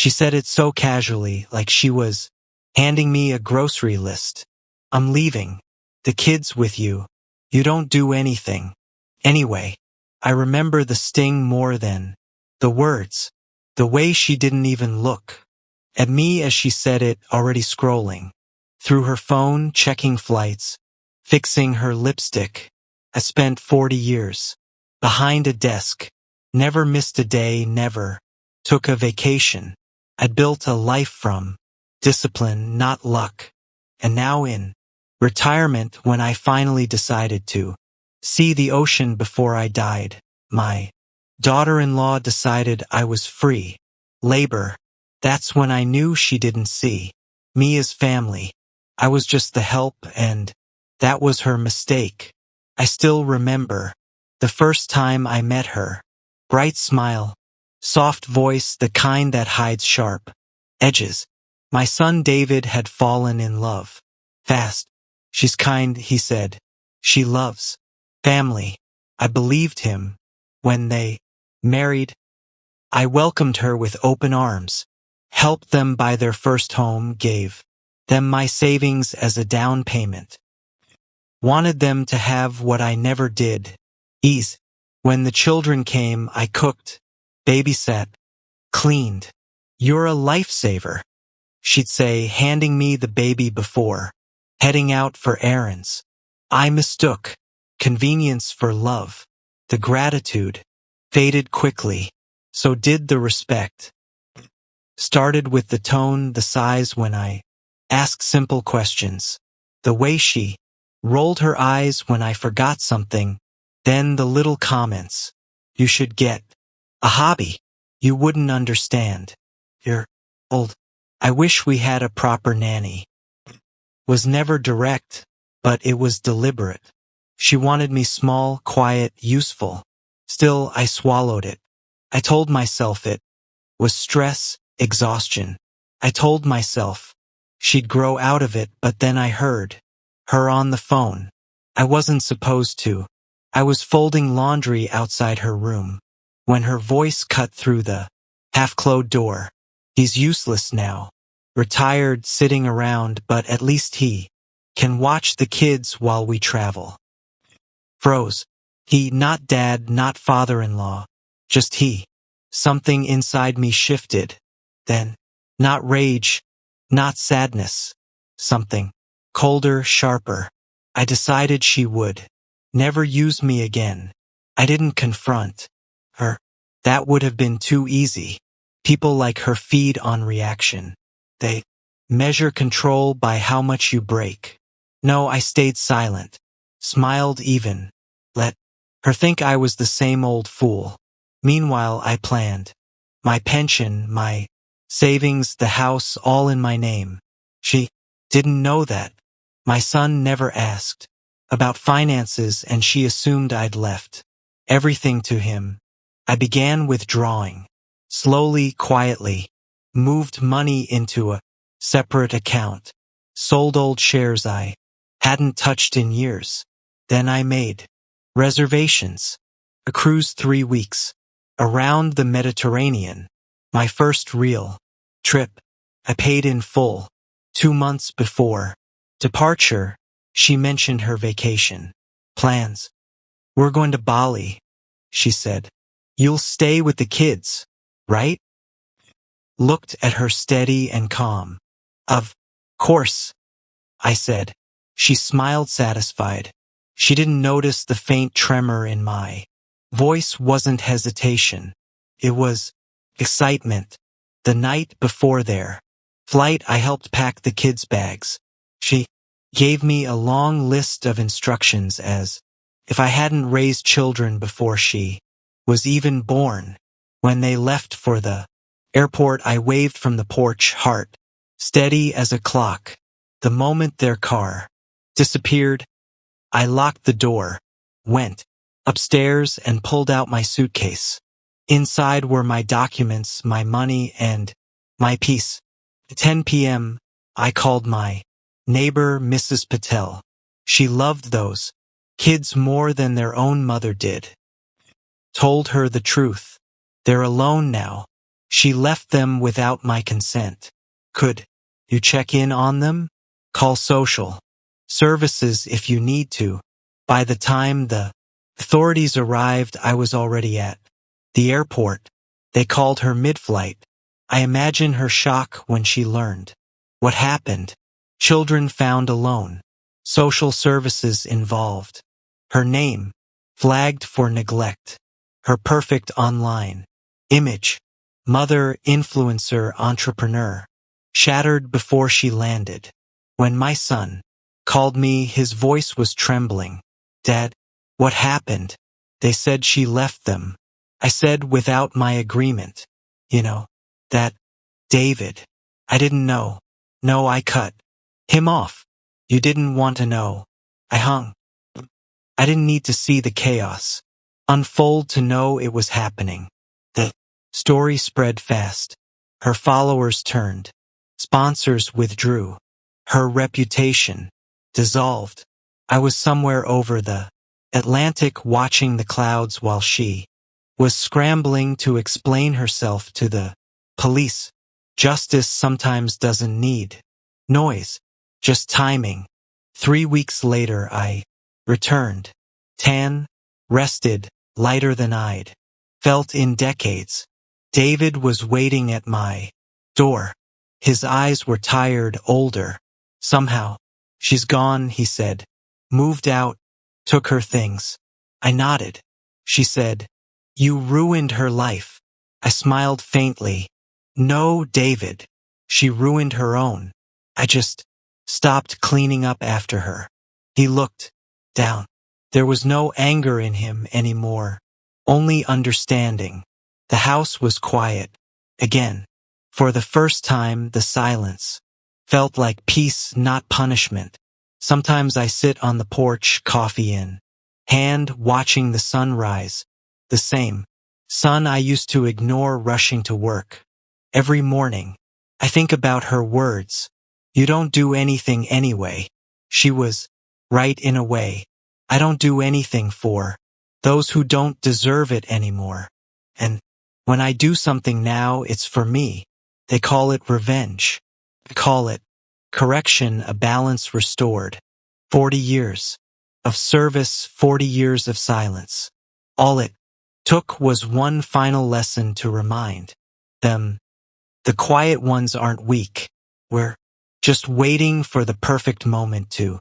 She said it so casually, like she was handing me a grocery list. I'm leaving. The kids with you. You don't do anything. Anyway, I remember the sting more than the words. The way she didn't even look at me as she said it, already scrolling through her phone, checking flights, fixing her lipstick. I spent 40 years behind a desk, never missed a day, never took a vacation. I'd built a life from discipline, not luck. And now in retirement, when I finally decided to see the ocean before I died, my daughter-in-law decided I was free. Labor. That's when I knew she didn't see me as family. I was just the help, and that was her mistake. I still remember the first time I met her. Bright smile, soft voice, the kind that hides sharp edges. My son David had fallen in love fast. She's kind, he said. She loves family. I believed him. When they married, I welcomed her with open arms, helped them buy their first home, gave them my savings as a down payment. Wanted them to have what I never did, ease. When the children came, I cooked, babysat, cleaned. You're a lifesaver, she'd say, handing me the baby before heading out for errands. I mistook convenience for love. The gratitude faded quickly. So did the respect. Started with the tone, the size when I asked simple questions. The way she rolled her eyes when I forgot something. Then the little comments. You should get a hobby. You wouldn't understand. You're old. I wish we had a proper nanny. Was never direct, but it was deliberate. She wanted me small, quiet, useful. Still, I swallowed it. I told myself it was stress, exhaustion. I told myself she'd grow out of it, but then I heard her on the phone. I wasn't supposed to. I was folding laundry outside her room when her voice cut through the half-closed door. He's useless now. Retired, sitting around, but at least he can watch the kids while we travel. Froze. He, not dad, not father-in-law. Just he. Something inside me shifted. Then, not rage, not sadness. Something colder, sharper. I decided she would never use me again. I didn't confront her. That would have been too easy. People like her feed on reaction. They measure control by how much you break. No, I stayed silent. Smiled even. Let her think I was the same old fool. Meanwhile, I planned. My pension, my savings, the house, all in my name. She didn't know that. My son never asked about finances, and she assumed I'd left everything to him. I began withdrawing. Slowly, quietly. Moved money into a separate account. Sold old shares I hadn't touched in years. Then I made reservations. A cruise 3 weeks. Around the Mediterranean. My first real trip. I paid in full. 2 months before departure, she mentioned her vacation plans. We're going to Bali, she said. You'll stay with the kids, right? Looked at her steady and calm. Of course, I said. She smiled satisfied. She didn't notice the faint tremor in my voice. Wasn't hesitation. It was excitement. The night before their flight, I helped pack the kids' bags. She gave me a long list of instructions as if I hadn't raised children before she was even born. When they left for the airport, I waved from the porch, heart steady as a clock. The moment their car disappeared, I locked the door, went upstairs, and pulled out my suitcase. Inside were my documents, my money, and my peace. At 10 p.m., I called my neighbor, Mrs. Patel. She loved those kids more than their own mother did. Told her the truth. They're alone now, She left them without my consent. Could you check in on them? Call social services if you need to. By the time the authorities arrived, I was already at the airport. They called her mid-flight. I imagine her shock when she learned what happened. Children found alone. Social services involved. Her name flagged for neglect. Her perfect online image. Mother, influencer, entrepreneur. Shattered before she landed. When my son called me, his voice was trembling. Dad, what happened? They said she left them. I said without my agreement. You know, that David. I didn't know. No, I cut him off. You didn't want to know. I hung. I didn't need to see the chaos unfold to know it was happening. The story spread fast. Her followers turned. Sponsors withdrew. Her reputation dissolved. I was somewhere over the Atlantic watching the clouds while she was scrambling to explain herself to the police. Justice sometimes doesn't need noise, just timing. 3 weeks later I returned. Tan, rested, lighter than I'd felt in decades. David was waiting at my door. His eyes were tired, older. Somehow, she's gone, he said. Moved out, took her things. I nodded. She said, you ruined her life. I smiled faintly. No, David. She ruined her own. I just stopped cleaning up after her. He looked down. There was no anger in him anymore, only understanding. The house was quiet. Again, for the first time, the silence felt like peace, not punishment. Sometimes I sit on the porch, coffee in hand, watching the sun rise. The same sun I used to ignore rushing to work. Every morning, I think about her words. You don't do anything anyway. She was right in a way. I don't do anything for those who don't deserve it anymore. And when I do something now, it's for me. They call it revenge. I call it correction, a balance restored. 40 years of service, 40 years of silence. All it took was one final lesson to remind them the quiet ones aren't weak. We're just waiting for the perfect moment to